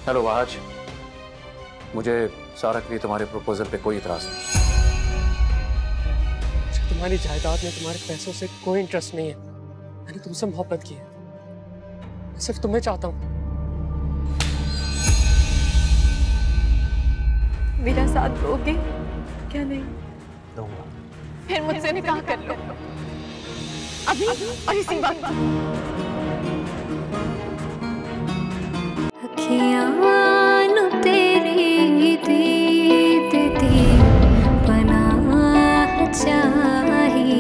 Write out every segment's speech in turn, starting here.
Hello Wahaj, मुझे सारा के लिए तुम्हारे प्रपोजल पे कोई इतराज नहीं। तुम्हारी जायदाद में, तुम्हारे पैसों से कोई इंटरेस्ट नहीं है। मैंने तुमसे मोहब्बत की है, मैं सिर्फ तुम्हें चाहता हूँ। मेरा साथ दोगे क्या? नहीं दूंगा। फिर मुझसे निकाह कर लो अभी और इसी वक्त। तेरी देती पनाह चाहिए।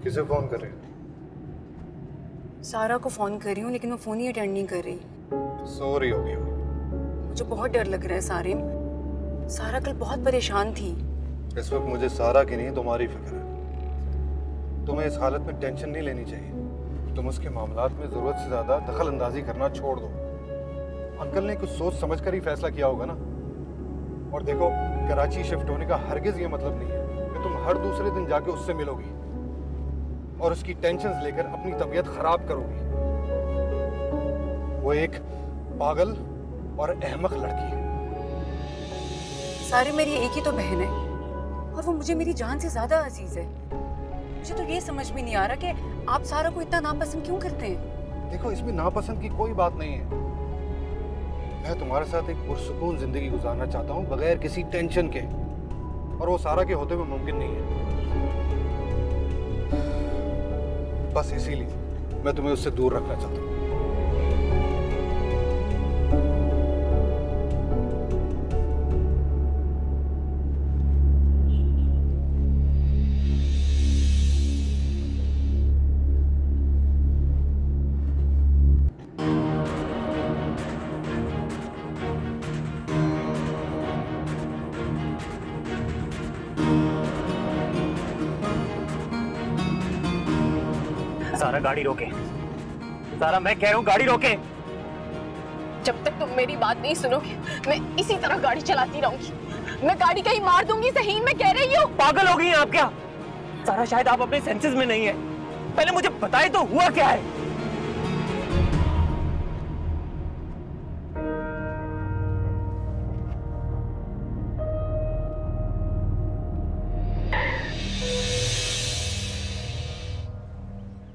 किसे फोन कर रहे हो? सारा को फोन कर रही हूँ, लेकिन वो फोन ही अटेंड नहीं कर रही। सो रही होगी वो। मुझे बहुत डर लग रहा है सारे। सारा कल बहुत परेशान थी। इस वक्त मुझे सारा की नहीं तुम्हारी फिक्र है। तुम्हें इस हालत में टेंशन नहीं लेनी चाहिए। तुम उसके मामलात में जरूरत से ज्यादा दखल अंदाजी करना छोड़ दो। अंकल ने कुछ सोच समझ कर ही फैसला किया होगा ना। और देखो, कराची शिफ्ट होने का हरगिज ये मतलब नहीं है कि तुम हर दूसरे दिन जाके उससे मिलोगी और उसकी टेंशन्स लेकर अपनी तबीयत खराब करोगी। वो एक पागल और अहमक लड़की है। सारे मेरी एक ही तो बहन है और वो मुझे मेरी जान से ज्यादा अजीज है। मुझे तो ये समझ में नहीं आ रहा कि आप सारा को इतना नापसंद क्यों करते हैं। देखो, इसमें नापसंद की कोई बात नहीं है। मैं तुम्हारे साथ एक पुरसुकून जिंदगी गुजारना चाहता हूँ बगैर किसी टेंशन के, और वो सारा के होते हुए मुमकिन नहीं है। बस इसीलिए मैं तुम्हें उससे दूर रखना चाहता हूँ। सारा गाड़ी रोके। सारा, मैं कह रहा हूँ गाड़ी रोके। जब तक तुम मेरी बात नहीं सुनोगे मैं इसी तरह गाड़ी चलाती रहूंगी। मैं गाड़ी कहीं मार दूंगी। सही मैं कह रही हूँ। पागल हो गई हैं आप क्या? सारा, शायद आप अपने सेंसेस में नहीं है। पहले मुझे बताए तो हुआ क्या है?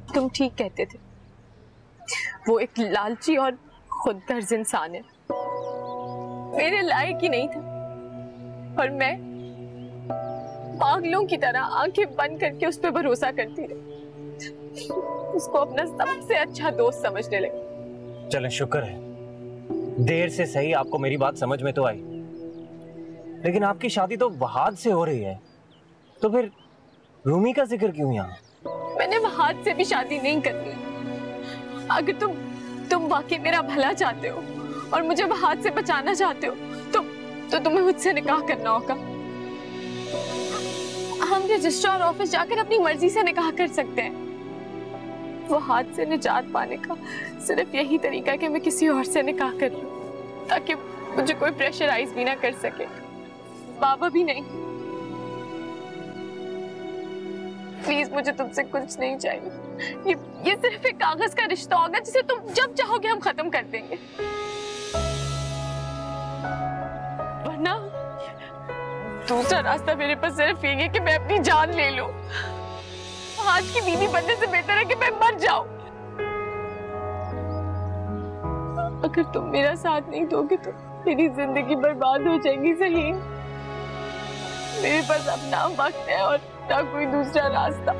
तुम ठीक कहते थे, वो एक लालची और खुदगर्ज इंसान है। मेरे लायक ही नहीं था और मैं पागलों की तरह आंखें बंद करके उस पर भरोसा करती रही। उसको अपना सबसे अच्छा दोस्त समझने लगी। चलें, शुक्र है देर से सही आपको मेरी बात समझ में तो आई। लेकिन आपकी शादी तो वहाद से हो रही है, तो फिर रूमी का जिक्र क्यों यहाँ? मैंने वहाद से भी शादी नहीं करनी। अगर तुम वाकई मेरा भला चाहते हो और मुझे वहाद से बचाना चाहते हो तो तुम्हें मुझसे निकाह करना होगा। हम रजिस्ट्रार ऑफिस जाकर अपनी मर्जी से निकाह कर सकते हैं। वहाद से निजात पाने का सिर्फ यही तरीका है कि मैं किसी और से निकाह कर लूं, ताकि मुझे कोई प्रेशराइज भी ना कर सके, बाबा भी नहीं। प्लीज, मुझे तुमसे कुछ नहीं चाहिए। ये सिर्फ एक कागज का रिश्ता होगा जिसे तुम जब चाहोगे हम खत्म कर देंगे। वरना दूसरा रास्ता मेरे पास सिर्फ यही है कि मैं अपनी जान ले लूं। आज की बीवी बनने से बेहतर है कि मैं मर जाऊं। अगर तुम मेरा साथ नहीं दोगे तो मेरी जिंदगी बर्बाद हो जाएगी। सही, मेरे पास अब ना वक्त है और ना कोई दूसरा रास्ता।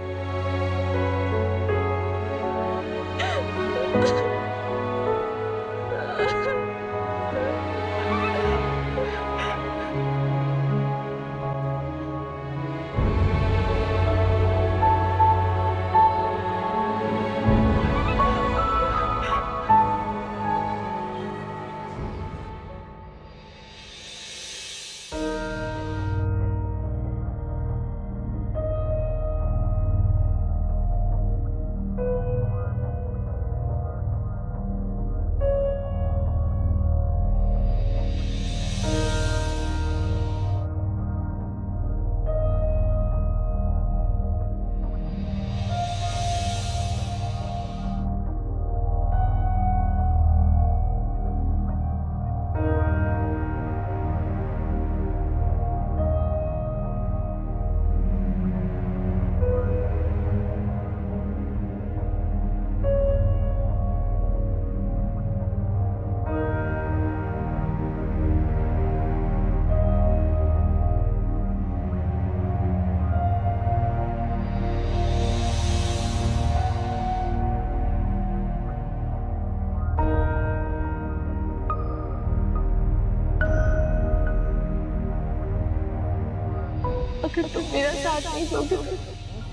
अगर तुम मेरा साथ नहीं दोगे तो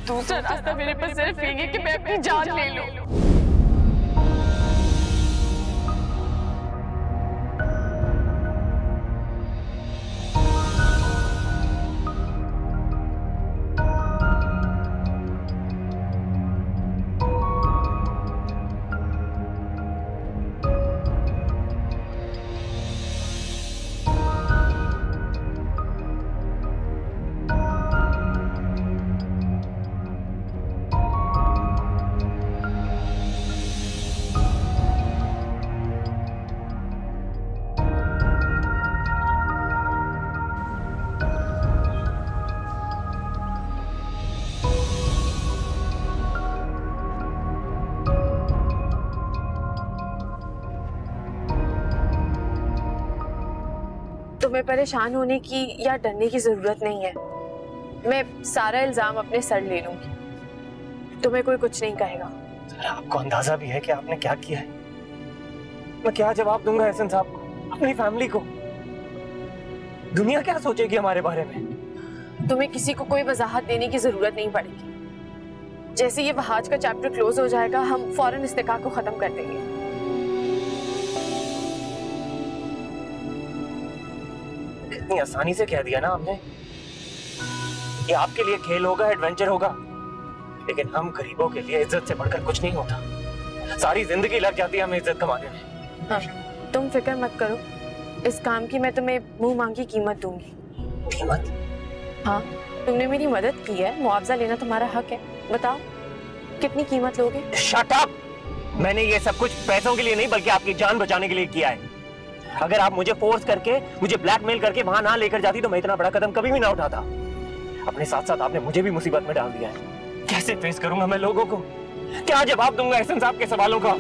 दूसरा रास्ता मेरे पास सिर्फ यही है कि मैं अपनी जान ले लूं। तुम्हें परेशान होने की या डरने की जरूरत नहीं है। मैं सारा इल्जाम अपने सर ले लूंगी, तुम्हें कोई कुछ नहीं कहेगा। आपको अंदाजा भी है कि आपने क्या किया है? मैं क्या जवाब दूंगा एहसन साहब को, अपनी फैमिली को? दुनिया क्या सोचेगी हमारे बारे में? तुम्हें किसी को कोई वजाहत देने की जरूरत नहीं पड़ेगी। जैसे ये वहाज का चैप्टर क्लोज हो जाएगा, हम फौरन इस निकाह को खत्म कर देंगे। इतनी आसानी से कह दिया ना आपने। ये आपके लिए खेल होगा, एडवेंचर होगा, लेकिन हम गरीबों के लिए इज्जत से बढ़कर कुछ नहीं होता। सारी जिंदगी लग जाती है हमें इज्जत कमाने में। हाँ, तुम फिक्र मत करो, इस काम की मैं तुम्हें मुंह मांगी कीमत दूंगी। कीमत? हाँ, तुमने मेरी मदद की है, मुआवजा लेना तुम्हारा हक है। बताओ कितनी कीमत लोगे? Shut up! मैंने ये सब कुछ पैसों के लिए नहीं बल्कि आपकी जान बचाने के लिए किया है। अगर आप मुझे फोर्स करके, मुझे ब्लैकमेल करके वहां ना लेकर जाती तो मैं इतना बड़ा कदम कभी भी ना उठाता। अपने साथ साथ आपने मुझे भी मुसीबत में डाल दिया है। कैसे फेस करूंगा मैं लोगों को? क्या जवाब दूंगा एहसन साहब के सवालों का?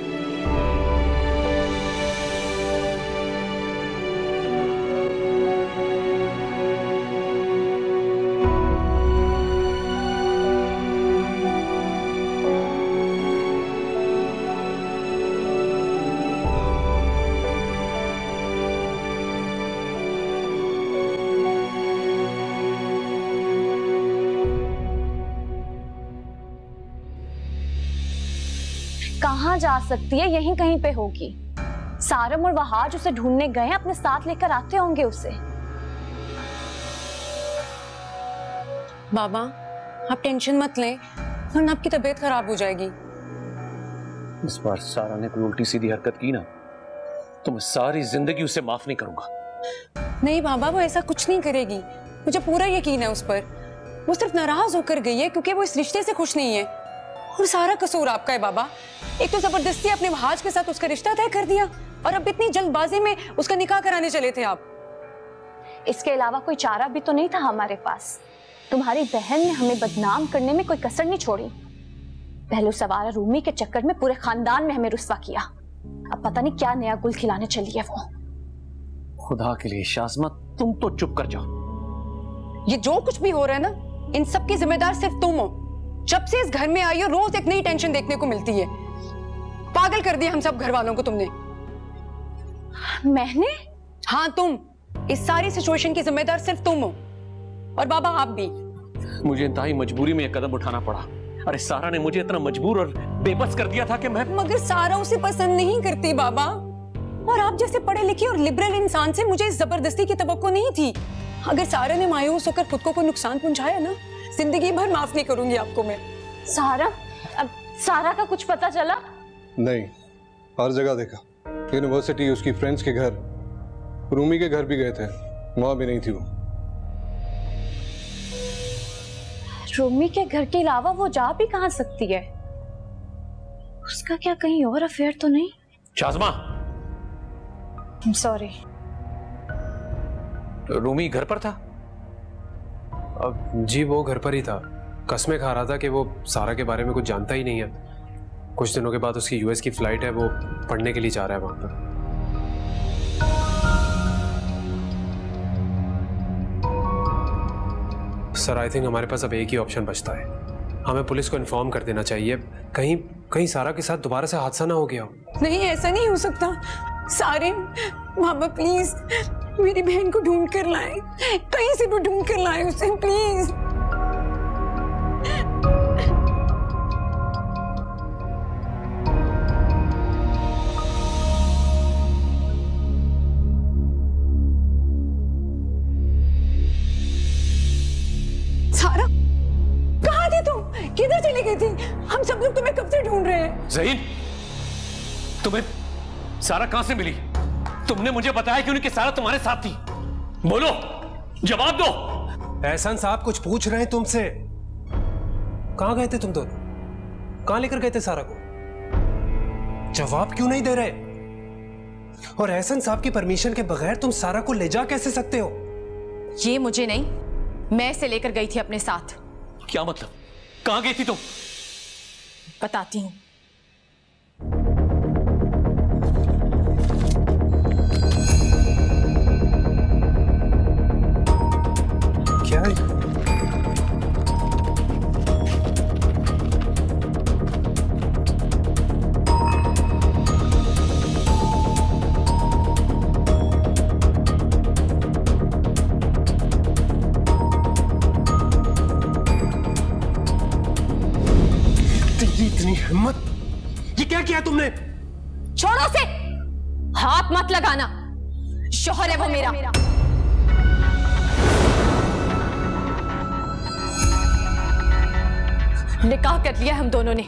कहाँ जा सकती है? यहीं कहीं पे होगी। सारम और वहाज उसे ढूंढने गए, अपने साथ लेकर आते होंगे उसे। बाबा आप टेंशन मत लें, वरना आपकी तबीयत खराब हो जाएगी। इस बार सारा ने कोई उल्टी सीधी हरकत की ना तो मैं सारी जिंदगी उसे माफ नहीं करूंगा। नहीं बाबा, वो ऐसा कुछ नहीं करेगी, मुझे पूरा यकीन है उस पर। वो सिर्फ नाराज होकर गई है क्योंकि वो इस रिश्ते से खुश नहीं है, और सारा कसूर आपका है बाबा। एक तो जबरदस्ती अपने वहाज के साथ उसका रिश्ता तय कर दिया, और अब इतनी जल्दबाजी में उसका निकाह कराने चले थे आप। इसके अलावा कोई चारा भी तो नहीं था हमारे पास। तुम्हारी बहन ने हमें बदनाम करने में कोई कसर नहीं छोड़ी। पहलू सवारा रूमी के चक्कर में पूरे खानदान में हमें रुस्वा किया। अब पता नहीं क्या नया गुल खिलाने चली है वो। खुदा के लिए शाज़मा, तुम तो चुप कर जाओ। ये जो कुछ भी हो रहा है ना, इन सब की जिम्मेदार सिर्फ तुम हो। जब से इस घर में आई हो, रोज एक नई टेंशन देखने को मिलती है। पागल कर दिया हम सब घर वालों को तुमने। मैंने? हाँ तुम। इस सारी सिचुएशन की जिम्मेदार सिर्फ तुम हो, और बाबा आप भी। मुझे इंतहाई मजबूरी में यह कदम उठाना पड़ा। अरे सारा ने मुझे इतना मजबूर और बेबस कर दिया था कि मैं। मगर सारा उसे पसंद नहीं करती बाबा, और आप जैसे पढ़े लिखे और लिबरल इंसान से मुझे इस जबरदस्ती की तवक्को नहीं थी। अगर सारा ने मायूस होकर खुद को कोई नुकसान पहुंचाया ना, जिंदगी भर माफ नहीं करूंगी आपको मैं। सारा? अब सारा का कुछ पता चला? नहीं, हर जगह देखा। यूनिवर्सिटी, उसकी फ्रेंड्स के घर, रूमी के घर भी गए थे, वहां भी नहीं थी वो। रूमी के घर के अलावा वो जा भी कहां सकती है? उसका क्या कहीं और अफेयर तो नहीं? शाज़मा, सॉरी। रूमी घर पर था? जी वो घर पर ही था। कसमें खा रहा था कि वो सारा के बारे में कुछ जानता ही नहीं है। कुछ दिनों के बाद उसकी यूएस की फ्लाइट है, वो पढ़ने के लिए जा रहा है वहां पर। सर आई थिंक हमारे पास अब एक ही ऑप्शन बचता है। हमें पुलिस को इन्फॉर्म कर देना चाहिए। कहीं कहीं सारा के साथ दोबारा से हादसा ना हो गया हो। नहीं, ऐसा नहीं हो सकता। सारे मामा प्लीज मेरी बहन को ढूंढ कर लाए, कहीं से भी ढूंढ कर लाए उसे प्लीज। गई थी? हम सब लोग तुम्हें कब से ढूंढ रहे हैं। ज़हीन, तुम्हें सारा कहां से मिली? तुमने मुझे बताया क्यों नहीं कि सारा तुम्हारे साथ थी? बोलो, जवाब दो। एहसान साहब कुछ पूछ रहे हैं तुमसे। कहां गए थे तुम दोनों? कहां लेकर गए थे सारा को? जवाब क्यों नहीं दे रहे? और एहसान साहब की परमिशन के बगैर तुम सारा को ले जा कैसे सकते हो? ये मुझे नहीं, मैं इसे लेकर गई थी अपने साथ। क्या मतलब? कहां गई थी तुम? बताती हूँ। क्या है? इतनी हिम्मत! ये क्या किया तुमने? छोड़ो से, हाथ मत लगाना। शौहर है वो मेरा। निकाह कर लिया हम दोनों ने।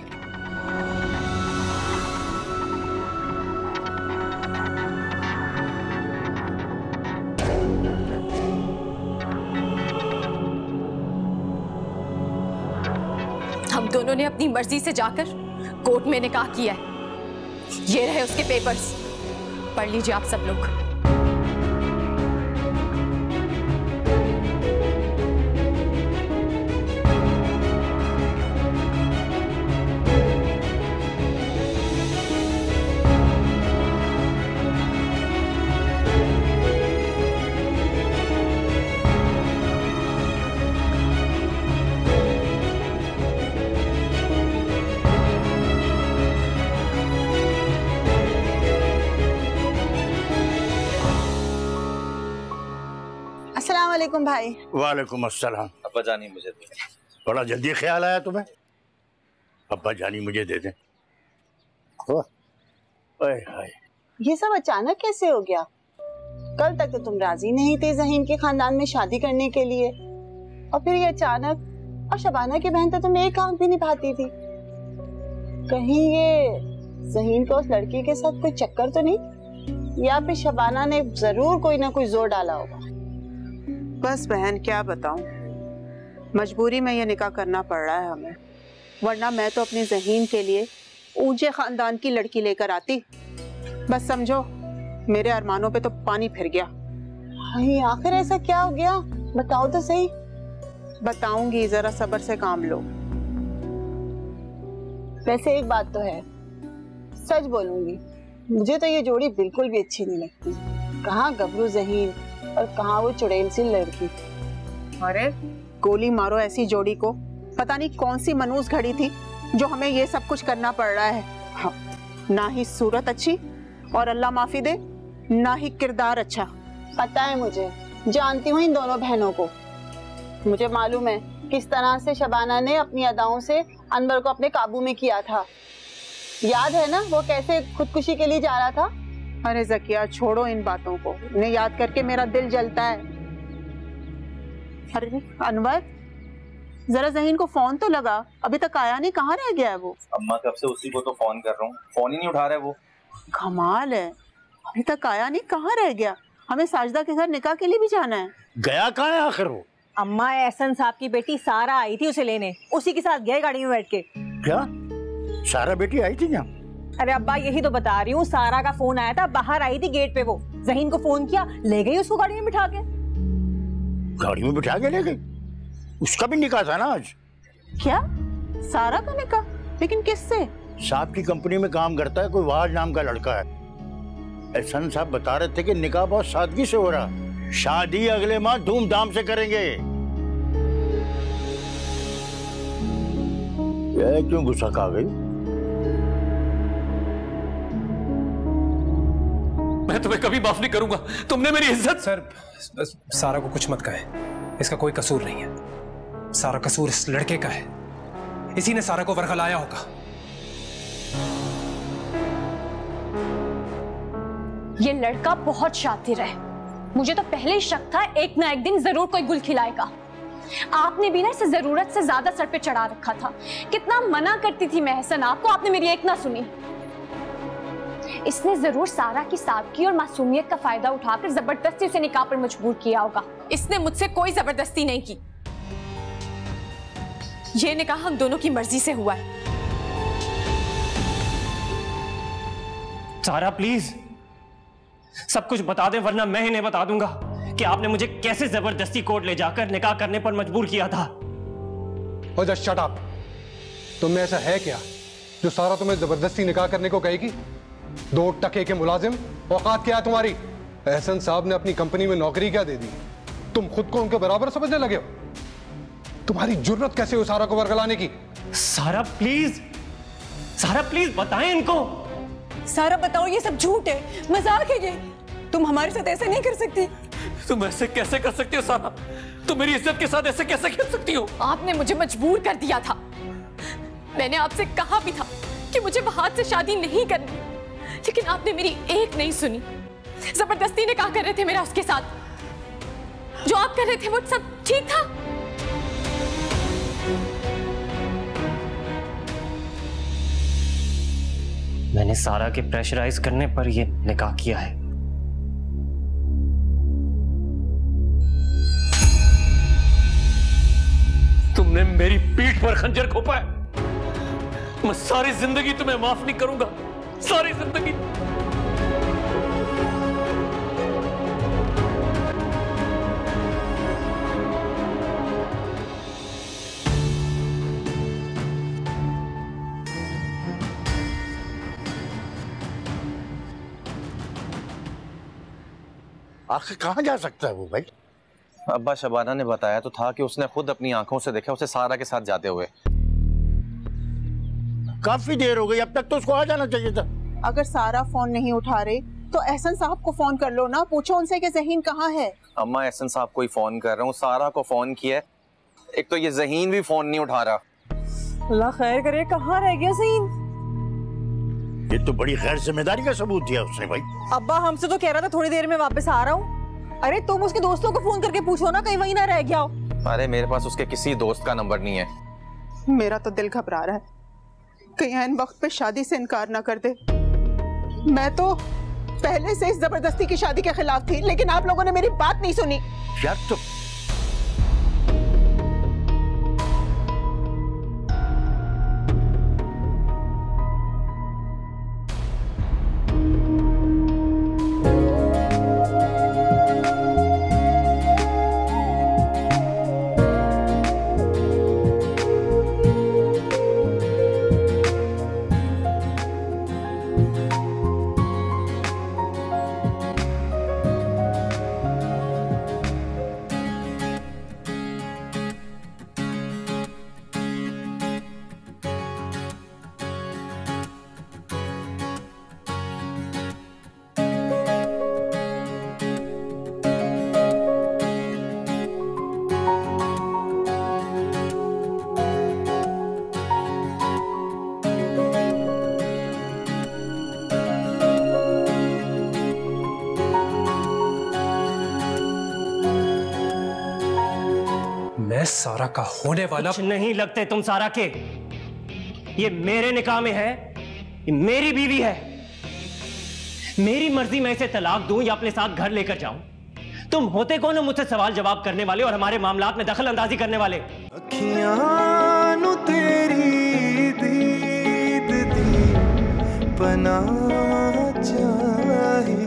हम दोनों ने अपनी मर्जी से जाकर कोर्ट में निकाह किया है। ये रहे उसके पेपर्स, पढ़ लीजिए आप सब लोग। अस्सलामुअलैकुम भाई। वालेकुम अस्सलाम। अब्बा जानी मुझे दे दें। बड़ा जल्दी ख्याल आया तुम्हें? अब्बा जानी मुझे दे दें। ये सब अचानक कैसे हो गया? कल तक तो तुम राजी नहीं थे ज़हीन के खानदान में शादी करने के लिए, और फिर ये अचानक। और शबाना की बहन तो तुम्हें एक काम भी निभाती थी। कहीं ये ज़हीन को उस लड़की के साथ कोई चक्कर तो नहीं, या फिर शबाना ने जरूर कोई ना कोई जोर डाला होगा। बस बहन क्या बताऊं, मजबूरी में ये निकाह करना पड़ रहा है हमें, वरना मैं तो अपनी ज़हीन के लिए ऊंचे खानदान की लड़की लेकर आती। बस समझो मेरे अरमानों पे तो पानी फिर गया। आखिर ऐसा क्या हो गया, बताओ तो सही। बताऊंगी, जरा सब्र से काम लो। वैसे एक बात तो है, सच बोलूंगी, मुझे तो ये जोड़ी बिल्कुल भी अच्छी नहीं लगती। कहाँ गबरू ज़हीन और कहाँ वो चुड़ैल सी लड़की। अरे गोली मारो ऐसी जोड़ी को, पता नहीं कौन सी मनूस घड़ी थी जो हमें ये सब कुछ करना पड़ रहा है। हाँ, ना ही सूरत अच्छी और अल्लाह माफी दे, ना ही किरदार अच्छा। पता है मुझे, जानती हूँ इन दोनों बहनों को। मुझे मालूम है किस तरह से शबाना ने अपनी अदाओं से अनवर को अपने काबू में किया था। याद है ना वो कैसे खुदकुशी के लिए जा रहा था। अरे ज़किया छोड़ो इन बातों को, इन्हें याद करके मेरा दिल जलता है। अरे अनवर, जरा ज़हीन को फोन तो लगा, अभी तक आया नहीं, कहाँ रह गया है वो? अम्मा कब से उसी को तो फोन कर रहा हूँ, फोन ही नहीं उठा रहा है वो। कमाल है, अभी तक आया नहीं, कहाँ रह गया? हमें साजिदा के घर निकाह के लिए भी जाना है। गया कहाँ है आखिर वो? अम्मा एहसन साहब की बेटी सारा आई थी उसे लेने, उसी के साथ गए गाड़ी में बैठ के। क्या सारा बेटी आई थी क्या? अरे अब्बा यही तो बता रही हूँ, सारा का फोन आया था, बाहर आई थी गेट पे, वो ज़हीन को फोन किया, ले गई उसको गाड़ी में बिठा के। गाड़ी में बिठा के ले गई? उसका भी निकाह था ना आज। क्या सारा का निकाह? लेकिन किससे? साहब की कंपनी में काम करता है कोई वाज नाम का लड़का है। एहसन साहब बता रहे थे कि निकाह बहुत सादगी से हो रहा, शादी अगले माह धूमधाम से करेंगे। ये क्यों गुस्सा खा गई? मैं तुम्हें कभी माफ नहीं करूंगा, तुमने मेरी इज्जत। सर सारा को कुछ मत कहें, इसका कोई कसूर नहीं है। सारा कसूर इस लड़के का है, इसी ने सारा को वरगलाया होगा। ये लड़का बहुत शातिर है, मुझे तो पहले ही शक था एक ना एक दिन जरूर कोई गुल खिलाएगा। आपने भी ना इसे जरूरत से ज्यादा सर पे चढ़ा रखा था। कितना मना करती थी मैं एहसन आपको, आपने मेरी एक ना सुनी। इसने जरूर सारा की सादगी और मासूमियत का फायदा उठाकर जबरदस्ती उसे निकाह पर मजबूर किया होगा। इसने मुझसे कोई जबरदस्ती नहीं की, ये निकाह हम दोनों की मर्जी से हुआ है। सारा प्लीज सब कुछ बता दे, वरना मैं इन्हें बता दूंगा कि आपने मुझे कैसे जबरदस्ती कोर्ट ले जाकर निकाह करने पर मजबूर किया था। और जस्ट शट अप। तुम में ऐसा है क्या जो सारा तुम्हें जबरदस्ती निकाह करने को कहेगी? 2 टके के मुलाजिम, औकात क्या है तुम्हारी? एहसन साहब ने अपनी कंपनी में नौकरी क्या दे दी? तुम खुद को उनके बराबर समझने लगे हो? तुम्हारी जुर्रत कैसे हो सारा को वर्गलाने की? सारा प्लीज बताएं इनको। सारा बताओ, ये सब झूठ है, मजाक है ये। तुम हमारे साथ ऐसे नहीं कर सकती। तुम ऐसे कैसे कर सकती हो सारा? तुम मेरी इज्जत के साथ ऐसे कैसे खेल सकती हो? आपने मुझे मजबूर कर दिया था। मैंने आपसे कहा भी था कि मुझे वहाद से शादी नहीं करनी, लेकिन आपने मेरी एक नहीं सुनी। जबरदस्ती निकाह कर रहे थे मेरा उसके साथ। जो आप कर रहे थे वो सब ठीक था? मैंने सारा के प्रेशराइज करने पर यह निकाह किया है। तुमने मेरी पीठ पर खंजर घोंपा है। मैं सारी जिंदगी तुम्हें माफ नहीं करूंगा, सारी जिंदगी। आखिर कहाँ जा सकता है वो भाई? अब्बा शबाना ने बताया तो था कि उसने खुद अपनी आंखों से देखा उसे सारा के साथ जाते हुए। काफी देर हो गई, अब तक तो उसको आ जाना चाहिए था। अगर सारा फोन नहीं उठा रहे तो एहसन साहब को फोन कर लो ना, पूछो उनसे कि ज़हीन कहाँ है। अम्मा एहसन साहब को ही फोन कर रहा हूँ, सारा को फोन किया। एक तो ये ज़हीन भी फोन नहीं उठा रहा। अल्लाह खैर करे, कहाँ रह गया ज़हीन? ये तो बड़ी गैर जिम्मेदारी का सबूत दिया उसने भाई। अब्बा हमसे तो कह रहा था थोड़ी देर में वापस आ रहा हूँ। अरे तुम उसके दोस्तों को फोन करके पूछो ना, कहीं वहीं ना रह गया हो। अरे मेरे पास उसके किसी दोस्त का नंबर नहीं है। मेरा तो दिल घबरा रहा है, कहीं ऐन वक्त पे शादी से इनकार ना कर दे। मैं तो पहले से इस जबरदस्ती की शादी के खिलाफ थी, लेकिन आप लोगों ने मेरी बात नहीं सुनी। यार तो मैं सारा का होने वाला कुछ नहीं लगते तुम सारा के। ये मेरे निकाह में है, ये मेरी बीवी है। मेरी मर्जी मैं इसे तलाक दूं या अपने साथ घर लेकर जाऊं। तुम होते कौन हो मुझसे सवाल जवाब करने वाले और हमारे मामलात में दखल अंदाजी करने वाले? अखियां तेरी दीद दी बना चाहिए।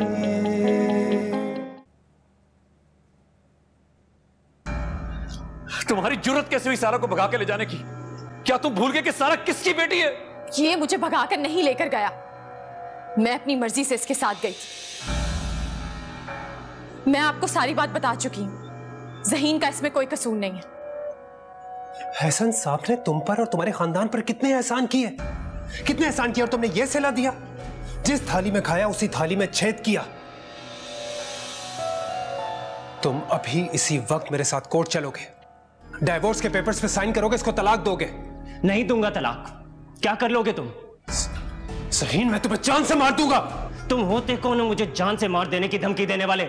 तुम्हारी जुर्रत कैसे हुई सारा को भगा के ले जाने की? क्या तुम भूल गए कि सारा किसकी बेटी है? ये मुझे भगाकर नहीं लेकर गया, मैं अपनी मर्जी से इसके साथ गई थी। मैं आपको सारी बात बता चुकी हूं, ज़हीन का इसमें कोई कसूर नहीं है। एहसन साहब ने तुम पर और तुम्हारे खानदान पर कितने एहसान किए, कितने एहसान किए, और तुमने ये सिला दिया। जिस थाली में खाया उसी थाली में छेद किया। तुम अभी इसी वक्त मेरे साथ कोर्ट चलोगे, डाइवोर्स के पेपर्स पे साइन करोगे, इसको तलाक दोगे? नहीं दूंगा तलाक। क्या कर लोगे तुम? ज़हीन, मैं तुम्हें जान से मार दूंगा। तुम होते कौन हो मुझे जान से मार देने की धमकी देने वाले?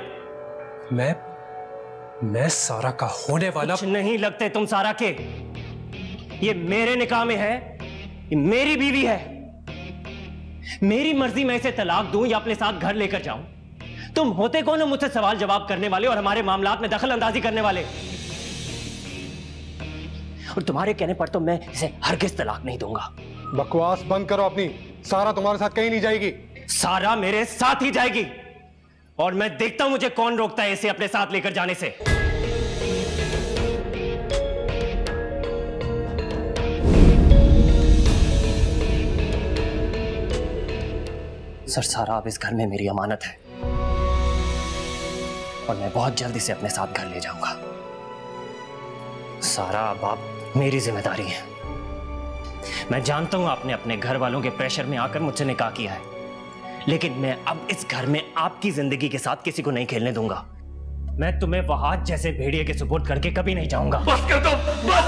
मैं सारा का होने वाला कुछ नहीं लगते तुम सारा के। ये मेरे निकाह में है, ये मेरी बीवी है। मेरी मर्जी मैं इसे तलाक दूं या अपने साथ घर लेकर जाऊं। तुम होते कौन हो मुझसे सवाल जवाब करने वाले और हमारे मामलात में दखल अंदाजी करने वाले? और तुम्हारे कहने पर तो मैं इसे हरगिज तलाक नहीं दूंगा। बकवास बंद करो अपनी। सारा तुम्हारे साथ कहीं नहीं जाएगी। सारा मेरे साथ ही जाएगी और मैं देखता हूं मुझे कौन रोकता है इसे अपने साथ लेकर जाने से। सर, सारा अब इस घर में मेरी अमानत है और मैं बहुत जल्दी से अपने साथ घर ले जाऊंगा। सारा अब आप मेरी जिम्मेदारी है। मैं जानता हूं आपने अपने घर वालों के प्रेशर में आकर मुझसे निकाह किया है, लेकिन मैं अब इस घर में आपकी जिंदगी के साथ किसी को नहीं खेलने दूंगा। मैं तुम्हें वहाज जैसे भेड़िए के सुपुर्द करके कभी नहीं जाऊंगा। बस कर दो, बस।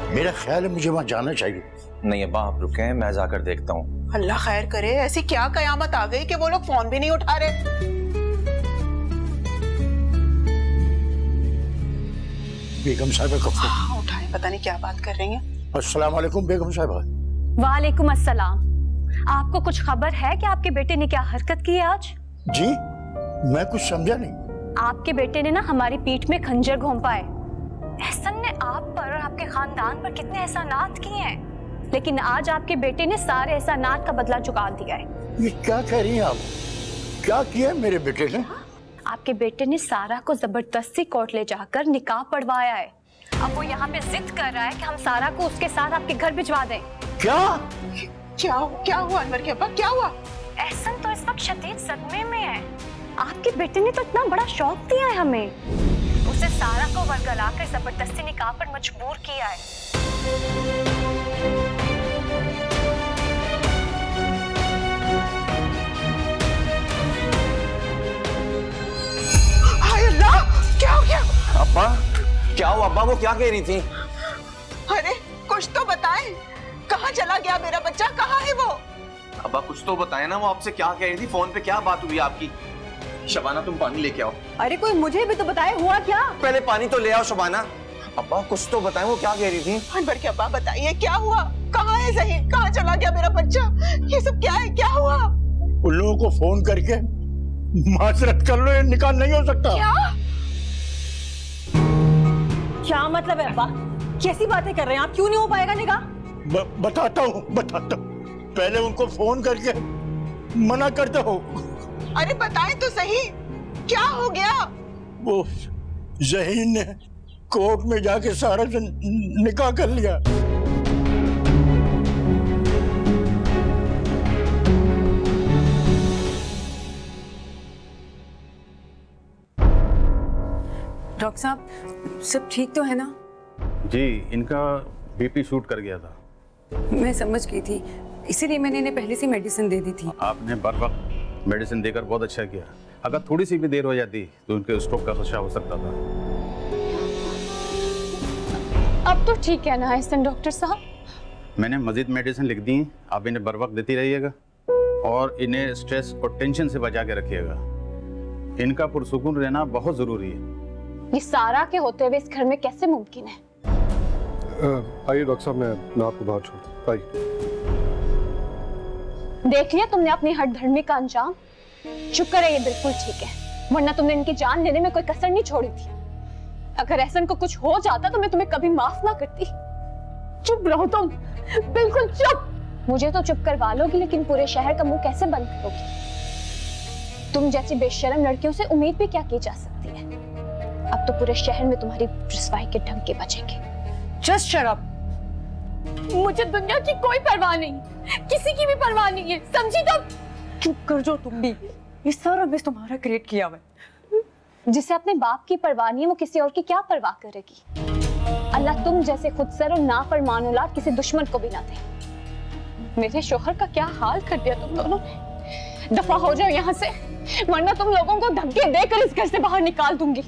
मेरा ख्याल है मुझे वहां जाना चाहिए। नहीं अब्बा, आप रुके, मैं जाकर देखता हूँ। अल्लाह खैर करे, ऐसी क्या कयामत आ गई कि वो लोग फोन भी नहीं उठा रहे। बेगम साहिबा का फोन। हाँ, उठाए, पता नहीं क्या बात कर रही हैं। अस्सलाम वालेकुम बेगम साहिबा। वालेकुम अस्सलाम। आपको कुछ खबर है कि आपके बेटे ने क्या हरकत की है आज? जी, मैं कुछ समझा नहीं। आपके बेटे ने ना हमारी पीठ में खंजर घोंपा है। एहसन ने आप पर और आपके खानदान पर कितने एहसानात किए हैं, लेकिन आज आपके बेटे ने सारे एहसानात का बदला चुका दिया है। ये क्या कह रही हैं आप? क्या किया मेरे बेटे ने? आपके बेटे ने सारा को जबरदस्ती कोर्ट ले जाकर निकाह पढ़वाया है। अब वो यहाँ पे जिद कर रहा है कि हम सारा को उसके साथ आपके घर भिजवा दें। क्या हुआ अनवर के अब्बा, क्या हुआ? एहसन तो इस वक्त शदीद सदमे में है। आपके बेटे ने तो इतना बड़ा शौक दिया है हमें, उसे सारा को वरगलाकर जबरदस्ती निकाह पर मजबूर किया है। हाय अल्लाह, क्या हो गया? अब्बा क्या हुआ? अब्बा वो क्या कह रही थी? अरे कुछ तो बताएं, कहाँ चला गया मेरा बच्चा, कहाँ है वो? अब्बा कुछ तो बताए ना, वो आपसे क्या कह रही थी? फोन पे क्या बात हुई आपकी? शबाना तुम पानी लेके आओ। अरे कोई मुझे भी तो बताए, हुआ क्या? पहले पानी तो ले आओ शबाना। अब्बा कुछ तो बताएं, वो क्या कह रही थी? अनवर के अब्बा बताइए, क्या हुआ? कहाँ है ज़हीन? कहाँ चला गया मेरा बच्चा? ये सब क्या है, क्या हुआ? उन लोगों को फोन करके माजरत कर लो, ये निकाह नहीं हो सकता। क्या मतलब है अब्बा? कैसी बातें कर रहे हैं आप? क्यों नहीं हो पाएगा निकाह? बताता हूँ। पहले उनको फोन करके मना करता हूँ। अरे बताएं तो सही, क्या हो गया? वो ज़हीन ने कोर्ट में जाके सारा से निकाह कर लिया। डॉक्टर साहब, सब ठीक तो है ना? जी, इनका बीपी शूट कर गया था। मैं समझ गई थी, इसीलिए मैंने इन्हें पहले से मेडिसिन दे दी थी। आपने बर वक्त मेडिसिन देकर बहुत अच्छा किया। अगर थोड़ी सी भी देर हो जाती तो उनके स्ट्रोक का खदशा हो सकता था। अब तो ठीक है ना एहसन डॉक्टर साहब? मैंने मजीद मेडिसिन लिख दी, आप इन्हें बर वक्त देती रहिएगा और इन्हें स्ट्रेस और टेंशन से बचा के रखिएगा। इनका पुरसुकून रहना बहुत जरूरी है। ये सारा के होते हुए इस घर में कैसे मुमकिन है? आइए डॉक्टर साहब, मैं आपको बाहर छोड़। आइए। देख लिया तुमने अपनी हठधर्मी का अंजाम। शुक्र है ये बिल्कुल ठीक है, वरना तुमने इनकी जान लेने में कोई कसर नहीं छोड़ी थी। अगर एहसन को कुछ हो जाता तो मैं तुम्हें कभी माफ ना करती। चुप रहो तुम, बिल्कुल चुप। मुझे तो चुप करवा लोगी, लेकिन पूरे शहर का मुंह कैसे बंद करोगी? तुम जैसी बेशर्म लड़कियों से उम्मीद भी क्या की जा सकती है? अब तो पूरे शहर में तुम्हारी रुसवाई के ढंग के बचेंगे। Just shut up. मुझे दुनिया की कोई परवाह नहीं, किसी की भी परवाह नहीं है, समझी तुम? चुप कर जो तुम भी। ये सारा मिस तुम्हारा क्रिएट किया हुआ है। जिसे अपने बाप की परवाह नहीं है, वो किसी और की क्या परवाह करेगी? अल्लाह तुम जैसे खुदसर और नाफरमान औलाद किसी दुश्मन को भी ना दे। मेरे शोहर का क्या हाल कर दिया तुम दोनों ने। दफा हो जाओ यहाँ से, वरना तुम लोगों को धमकी देकर इस घर से बाहर निकाल दूंगी।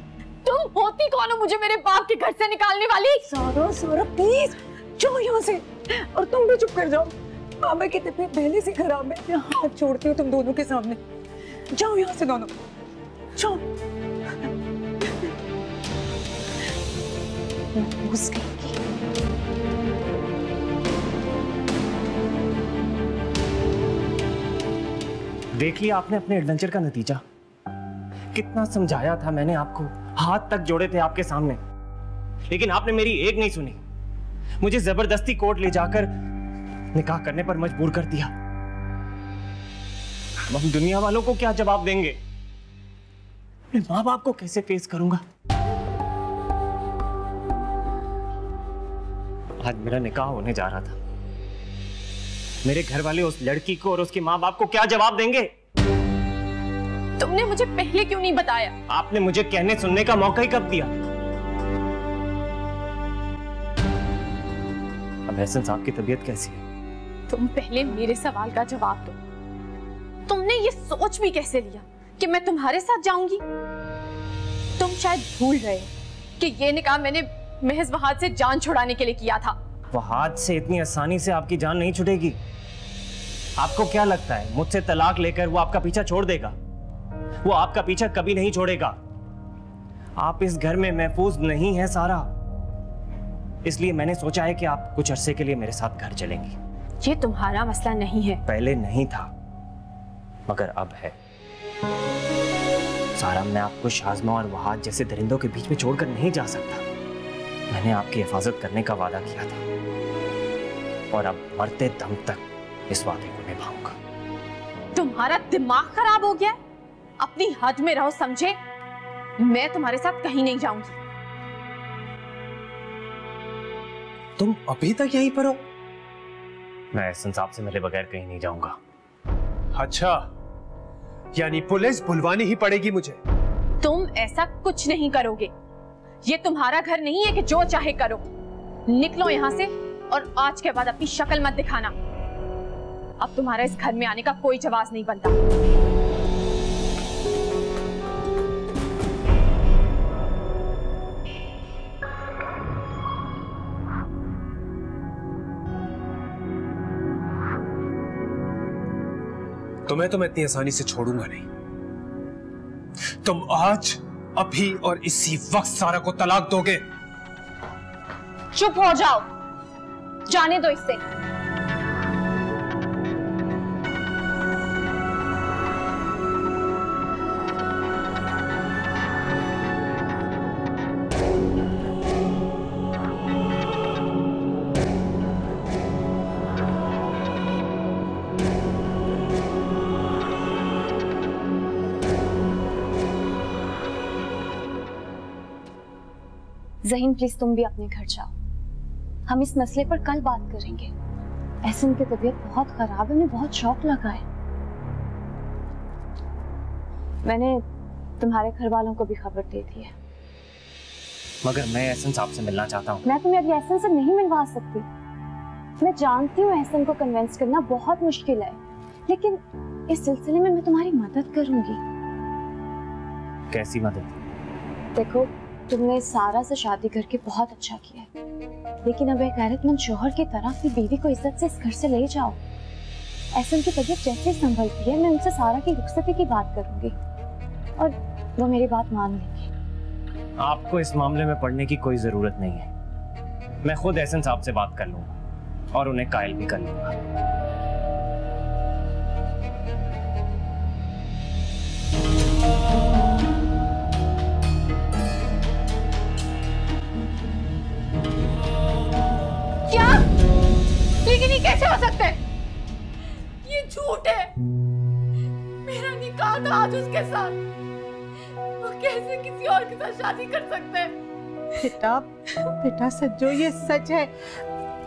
तुम होती कौन हो मुझे मेरे बाप के घर से निकालने वाली? सारा प्लीज जाओ यहाँ से, और तुम भी चुप कर जाओ। मामा की तबीयत पहले से खराब है, मैं हाथ छोड़ती हूँ तुम दोनों के सामने। जाओ यहाँ से दोनों, जाओ। घुस गई। देख लिया आपने अपने एडवेंचर का नतीजा। कितना समझाया था मैंने आपको, हाथ तक जोड़े थे आपके सामने, लेकिन आपने मेरी एक नहीं सुनी। मुझे जबरदस्ती कोर्ट ले जाकर निकाह करने पर मजबूर कर दिया। अब हम दुनिया वालों को क्या जवाब देंगे? अपने माँ बाप को कैसे फेस करूंगा? आज मेरा निकाह होने जा रहा था, मेरे घर वाले उस लड़की को और उसके माँ बाप को क्या जवाब देंगे? तुमने मुझे पहले क्यों नहीं बताया? आपने मुझे कहने सुनने का मौका ही कब दिया? अब एहसन साहब की तबीयत कैसी है? तुम पहले मेरे सवाल का जवाब दो। तुमने ये सोच भी कैसे लिया कि मैं तुम्हारे साथ जाऊंगी? तुम शायद भूल रहे हो कि ये निकाह मैंने महज वहाद से जान छुड़ाने के लिए किया था। वहाद से इतनी आसानी से आपकी जान नहीं छुटेगी। आपको क्या लगता है मुझसे तलाक लेकर वो आपका पीछा छोड़ देगा? वो आपका पीछा कभी नहीं छोड़ेगा। आप इस घर में महफूज नहीं है सारा, इसलिए मैंने सोचा है कि आप कुछ अरसे के लिए मेरे साथ घर चलेंगी। ये तुम्हारा मसला नहीं है। पहले नहीं था, मगर अब है। सारा, मैं आपको शाज़मा और वहाद जैसे दरिंदों के बीच में छोड़कर नहीं जा सकता। मैंने आपकी हिफाजत करने का वादा किया था और अब मरते दम तक इस वादे को निभाऊंगा। तुम्हारा दिमाग खराब हो गया? अपनी हद में रहो, समझे? मैं तुम्हारे साथ कहीं नहीं जाऊंगी। तुम अभी तक यहीं पर हो? मैं एहसन साहब से मिले बगैर कहीं नहीं जाऊंगा। अच्छा, यानी पुलिस बुलवानी ही पड़ेगी मुझे? तुम ऐसा कुछ नहीं करोगे। ये तुम्हारा घर नहीं है कि जो चाहे करो। निकलो यहाँ से, और आज के बाद अपनी शक्ल मत दिखाना। अब तुम्हारा इस घर में आने का कोई जवाब नहीं बनता। तो मैं इतनी आसानी से छोड़ूंगा नहीं। तुम आज, अभी और इसी वक्त सारा को तलाक दोगे? चुप हो जाओ, जाने दो इसे। ज़हीन, प्लीज तुम भी अपने घर जाओ। हम इस मसले पर कल बात करेंगे। एहसन की तबीयत बहुत खराब है, उन्हें बहुत शौक लगा है। मैंने तुम्हारे घर वालों को भी खबर दे दी है। मगर मैं एहसन साहब से मिलना चाहता हूँ। मैं तुम्हें अभी एहसन से नहीं मिलवा सकती। मैं जानती हूँ एहसन को कन्विंस करना बहुत मुश्किल है, लेकिन इस सिलसिले में मैं तुम्हारी मदद करूंगी। कैसी मदद? देखो, तुमने सारा से शादी करके बहुत अच्छा किया है, लेकिन अब एक गैरतमंद शोहर की तरह अपनी बीवी को इज्जत से इस घर से ले जाओ। एहसन की तबीयत जैसे संभलती है, मैं उनसे सारा की रुखसती की बात करूंगी और वो मेरी बात मान लेंगे। आपको इस मामले में पड़ने की कोई जरूरत नहीं है। मैं खुद एहसन साहब से बात कर लूंगा और उन्हें कायल भी कर लूंगा। लेकिन ये कैसे हो सकता है? ये झूठ है। मेरा निकाह था आज उसके साथ। वो कैसे किसी और के साथ शादी कर सकते हैं? बेटा सज्जो, ये सच है।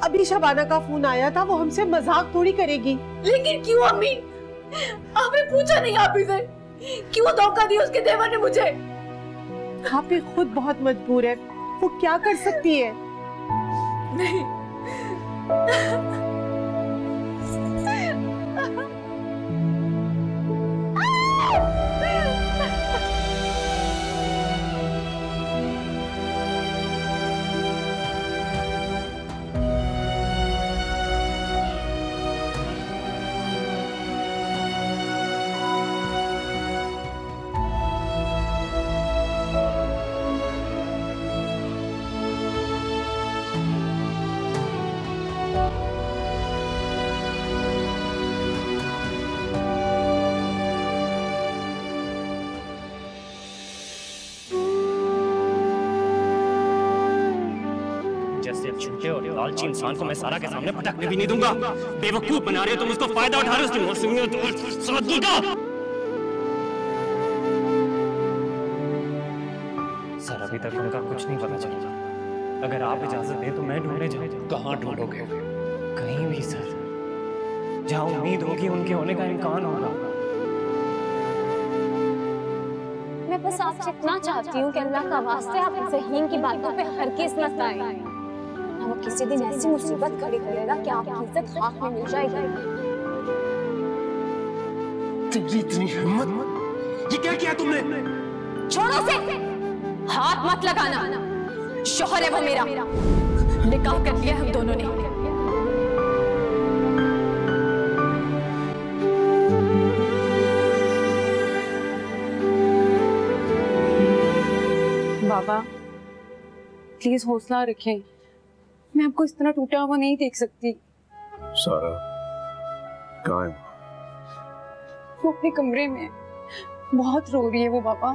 अभी शबाना का फोन आया था, वो हमसे मजाक थोड़ी करेगी। लेकिन क्यों अम्मी? आपने पूछा नहीं आप ही से? क्यों धोखा दिया उसके देवर ने मुझे? आप ही खुद बहुत मजबूर है, वो क्या कर सकती है? नहीं, जैसे झूठे और लालची इंसान को मैं सारा के सामने पटकने भी नहीं दूंगा। बेवकूफ बना रहे हो तुम, उसको फायदा उठा रहे हो उसकी मौसमियत और सादगी का। सर अभी तक उनका कुछ नहीं पता चला। अगर आप इजाजत दें तो मैं ढूंढने जाऊं। कहाँ ढूंढोगे? कहीं भी सर, जहाँ उम्मीद होगी उनके होने का इम्कान होगा। मैं बस आपसे इतना चाहती हूँ कि अल्लाह का वास्ते आप ज़हीन की बातों पे हरगिज़ मत आए। वो किसी दिन ऐसी मुसीबत खड़ी करेगा कि आपकी इज्जत खाक में मिल जाएगी। तेरी इतनी हिम्मत! ये क्या किया तुमने? छोड़ो से, हाथ मत लगाना। शौहर है वो मेरा, निकाह कर लिया हम दोनों ने। बाबा प्लीज हौसला रखें, मैं आपको इस तरह टूटा हुआ नहीं देख सकती। सारा कहाँ है? वो अपने कमरे में बहुत रो रही है वो बाबा,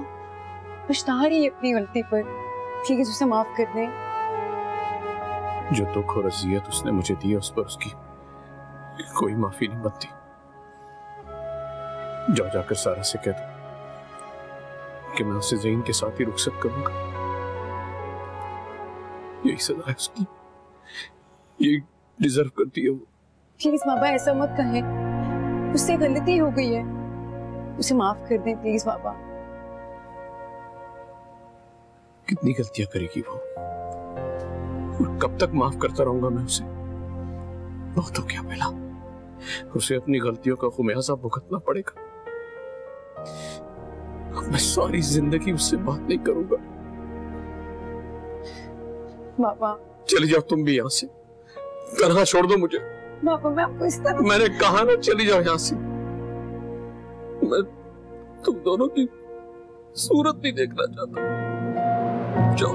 पछता रही है अपनी गलती पर, प्लीज उसे माफ कर दें। जो दुख और अजियत उसने मुझे दी है उस पर उसकी कोई माफी नहीं बनती। जाओ जाकर सारा से कह दो कि मैं उसे ज़हीन के साथ ही रुखसत करूंगा। यही सजा है उसकी, यही डिजर्व करती है वो। प्लीज बाबा ऐसा मत कहें, उससे गलती हो गई है, उसे माफ कर दें प्लीज बाबा। कितनी गलतियां करेगी वो और कब तक माफ करता रहूंगा मैं उसे? बहुत हो गया बेला, उसे अपनी गलतियों का खुमियाजा भुगतना पड़ेगा। मैं सारी जिंदगी उससे बात नहीं करूंगा। बाबा चली जाओ तुम भी यहाँ से, तन्हा छोड़ दो मुझे। बाबा मैं आपको इस तरह, मैंने कहा ना चली जाओ यहाँ से। मैं तुम दोनों की सूरत नहीं देखना चाहता। जाओ।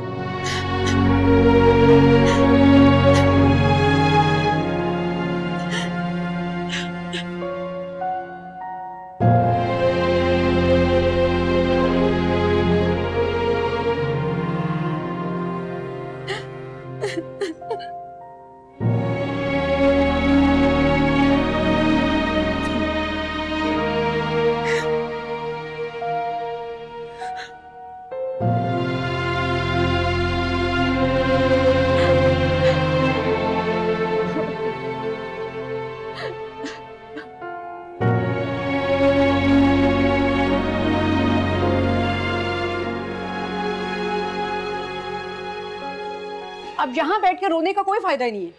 अब यहाँ बैठ के रोने का कोई फायदा ही नहीं है।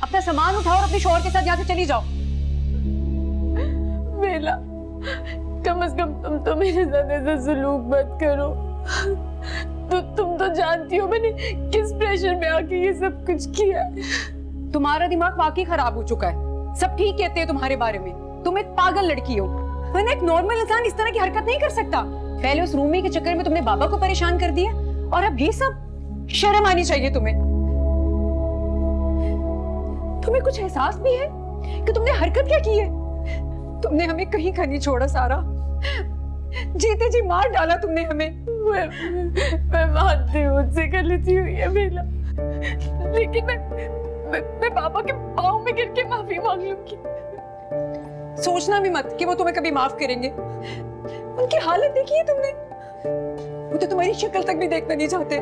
अपना सामान उठाओ और अपने शौहर के साथ यहाँ से चली जाओ। बेला, कम से कम तुम तो मेरे साथ ऐसा सलूक मत करो। तुम तो जानती हो मैंने किस प्रेशर में आके ये सब कुछ किया। तुम्हारा दिमाग वाकई खराब हो चुका है, सब ठीक कहते हैं तुम्हारे बारे में। तुम एक पागल लड़की हो, वरना एक नॉर्मल इंसान इस तरह की हरकत नहीं कर सकता। पहले उस रूमी के चक्कर में तुमने बाबा को परेशान कर दिया और अब ये सब। शर्म आनी चाहिए तुम्हें। तुम्हें कुछ एहसास भी है कि तुमने हरकत क्या की है? तुमने हमें कहीं का नहीं छोड़ा सारा, जीते जी मार डाला तुमने हमें। मैं मानती हूँ मुझसे गलती हुई है बेला, लेकिन मैं बाबा के पाँव में गिर के माफी मांग लूंगी। सोचना भी मत कि वो तुम्हें कभी माफ करेंगे। उनकी हालत देखी है तुमने, वो तो तुम्हारी शक्ल तक भी देखना नहीं चाहते।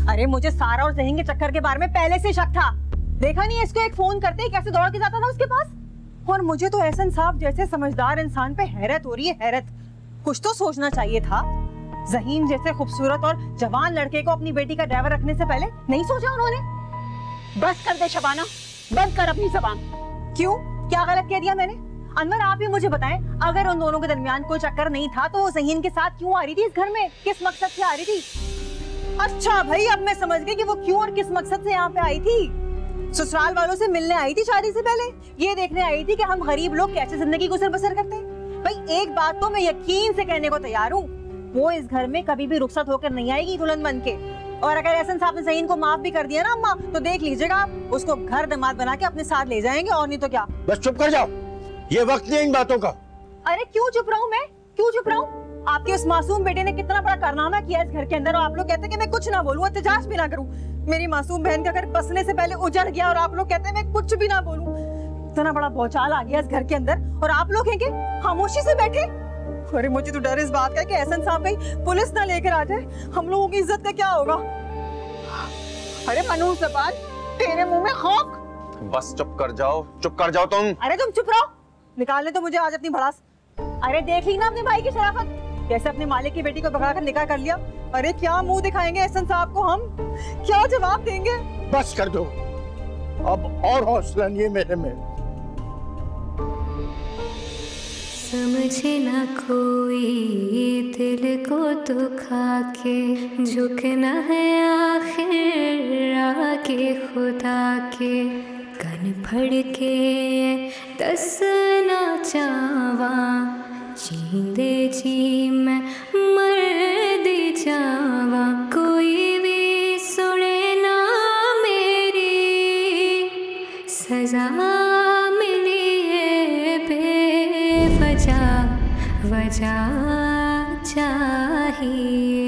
अरे मुझे सारा और ज़हीन के चक्कर के बारे में पहले से शक था। देखा नहीं इसको एक फोन करते ही कैसे दौड़ के जाता था उसके पास। और मुझे तो एहसन साहब जैसे समझदार इंसान पे हैरत हो रही है, हैरत। कुछ तो सोचना चाहिए था। जहीन जैसे खूबसूरत और जवान लड़के को अपनी बेटी का ड्राइवर रखने से पहले नहीं सोचा उन्होंने? बस कर दे शबाना, बंद कर अपनी जबान। क्यों, क्या गलत कह दिया मैंने? अनवर आप ही मुझे बताएं, अगर उन दोनों के दरमियान कोई चक्कर नहीं था तो वो जहीन के साथ क्यों आ रही थी इस घर में? किस मकसद से आ रही थी? अच्छा भाई, अब मैं समझ गई कि वो क्यों और किस मकसद से यहाँ पे आई थी। ससुराल वालों से मिलने आई थी शादी से पहले, ये देखने आई थी कि हम गरीब लोग कैसे जिंदगी गुजर बसर करते हैं। भाई एक बात तो मैं यकीन से कहने को तैयार हूँ, वो इस घर में कभी भी रुखसत होकर नहीं आएगी दुल्हन बन के। और अगर एहसन साहब ने ज़हीन को माफ भी कर दिया ना अम्मा, तो देख लीजिएगा आप, उसको घर दामाद बना के अपने साथ ले जाएंगे, और नहीं तो क्या। बस चुप कर जाओ, ये वक्त नहीं इन बातों का। अरे क्यों चुप रहूं मैं, क्यों चुप रहूं? आपके उस मासूम बेटे ने कितना बड़ा कारनामा किया इस घर के अंदर, और आप लोग कहते हैं कि मैं कुछ ना बोलूं, एहतजाज भी ना करूं। मेरी मासूम बहन का घर बसने से पहले उजड़ गया और आप लोग कहते हैं मैं कुछ भी ना बोलूं। इतना बड़ा भौचाल आ गया इस घर के अंदर, और आप लोग हैं कि खामोशी से बैठे। अरे मुझे तो डर इस बात का कि एहसन साहब कहीं पुलिस ना लेकर आ जाए, हम लोगों की इज्जत का क्या होगा। अरे मनु ज़बान, तेरे मुंह में खाक। बस चुप कर जाओ तुम। अरे तुम चुप रहो, निकालने तो मुझे आज अपनी भड़ास। अरे देख ली ना अपने भाई की शराफत, कैसे अपने मालिक की बेटी को भगा कर निकाह कर लिया। अरे क्या मुंह दिखाएंगे एहसन साहब को, हम क्या जवाब देंगे? बस कर दो, अब और हौसला नहीं है मेरे में। समझे ना कोई दिल को दुखा के, झुकना है आखिर आके खुदा के। कन फड़ के दसना चावा, जींदे जी मैं मर दे जावा। कोई भी सुने ना मेरी सजा मिली है बेवजह, वजह चाहिए।